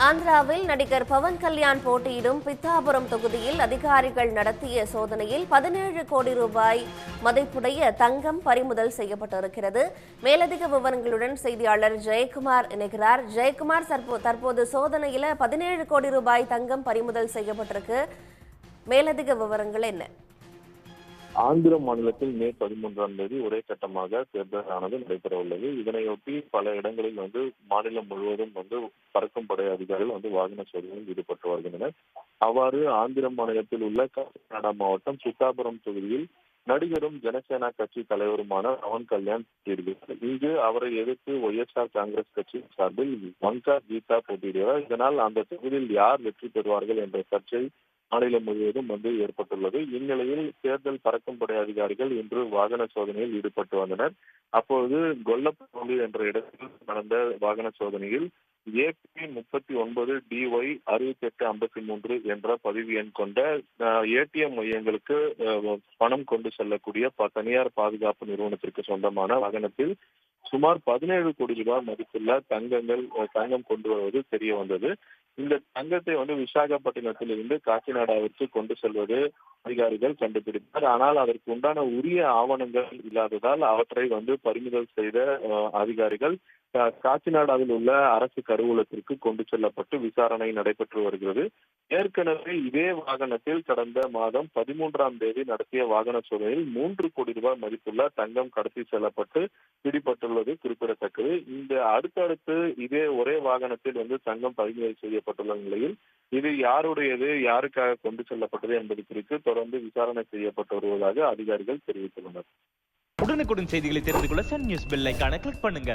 ஆந்திராவில் நடிகர் பவன் கல்யாண் போட்டியிடும் பித்தாபுரம் தொகுதியில் அதிகாரிகள் நடத்திய சோதனையில் 17 கோடி ரூபாய் மதிப்புடைய தங்கம் பறிமுதல் செய்யப்பட்டிருக்கிறது. மேலதிக விவரங்களுடன் செய்தியாளர் ஜெயக்குமார் இணைகிறார். ஜெயக்குமார், தற்போது சோதனையில் 17 கோடி ரூபாய் தங்கம் பறிமுதல் செய்யப்பட்டிருக்கு. மேலதிக விவரங்கள் என்ன? ஆந்திர மாநிலத்தில் மே 13ஆம் தேதி ஒரே கட்டமாக தேர்தலானது நடைபெற உள்ளது. இதனையொட்டி பல இடங்களில் மாநிலம் முழுவதும் பறக்கும் படை அதிகாரிகள் வாகன சோதனையில் ஈடுபட்டு வருகின்றனர். அவ்வாறு ஆந்திர மாநிலத்தில் உள்ள காக்கிநாடா மாவட்டம் சித்தாபுரம் தொகுதியில் நடிகரும் ஜனசேனா கட்சி தலைவருமான பவன் கல்யாண் போட்டியிடுகிறார். இங்கு அவரை எதிர்த்து ஒய்எஸ்ஆர் காங்கிரஸ் கட்சி சார்பில் மங்கா கீதா போட்டியிடுகிறார். இதனால் அந்த தொகுதியில் யார் வெற்றி பெறுவார்கள் என்ற சர்ச்சை மாநிலம் முழுவதும் ஏற்பட்டுள்ளது. இந்நிலையில் தேர்தல் பறக்கும் படை அதிகாரிகள் இன்று வாகன சோதனையில் ஈடுபட்டு வந்தனர். அப்போது கொல்லப்பள்ளி என்ற இடத்தில் நடந்த வாகன சோதனையில் ஏபி 39 DY 6853 என்ற பதிவு எண் கொண்ட ஏடிஎம் மையங்களுக்கு பணம் கொண்டு செல்லக்கூடிய தனியார் பாதுகாப்பு நிறுவனத்திற்கு சொந்தமான வாகனத்தில் சுமார் 17 கோடி ரூபாய் மதிப்புள்ள தங்கம் கொண்டு வருவது தெரிய வந்தது. இந்த தங்கத்தை விசாகப்பட்டினத்தில் இருந்து காக்கிநாடாவிற்கு கொண்டு செல்வது அதிகாரிகள் கண்டுபிடித்தார். ஆனால் அதற்கு உண்டான உரிய ஆவணங்கள் இல்லாததால் அவற்றை பறிமுதல் செய்த அதிகாரிகள் காக்கிநாடாவில் உள்ள அரசு கருவூலத்திற்கு கொண்டு செல்லப்பட்டு விசாரணை நடைபெற்று வருகிறது. ஏற்கனவே இதே வாகனத்தில் கடந்த மாதம் 13ஆம் தேதி நடத்திய வாகன சோதனையில் 3 கோடி ரூபாய் மதிப்புள்ள தங்கம் கடத்தி செல்லப்பட்டு பிடிபட்டுள்ளது குறிப்பிடத்தக்கது. இந்த அடுத்தடுத்து இதே ஒரே வாகனத்தில் தங்கம் பறிமுதல் செய்யப்பட்டுள்ள நிலையில் இது யாருடையது, யாருக்காக கொண்டு செல்லப்பட்டது என்பது குறித்து தொடர்ந்து விசாரணை செய்யப்பட்டு வருவதாக அதிகாரிகள் தெரிவித்துள்ளனர். உடனுக்குடன் செய்திகளை தெரிந்து கொள்ள சன் நியூஸ் பெல் ஐகானை கிளிக் பண்ணுங்க.